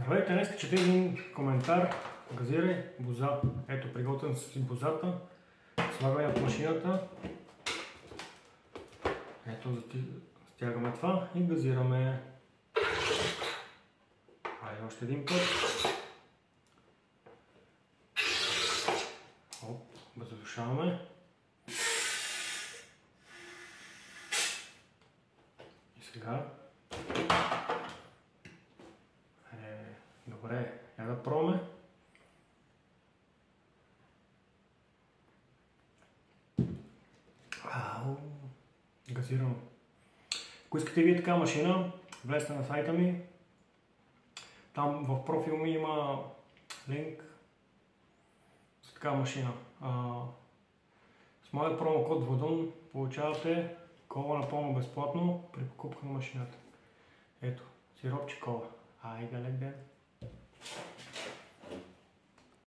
Здравейте, днес чете един коментар. Газирай боза. Ето, приготвям си бозата. Слагам я в машината. Ето, стягаме това и газираме. Айде още един път. Оп, задушаваме. И сега. Добре, я да пробваме. Газирано. Ако искате вие така машина, влезте на сайта ми. Там в профил ми има линк за такава машина. С моят промокод VODUN получавате кола напълно безплатно при покупка на машината. Ето, сиропче кола. Айде, лек ден!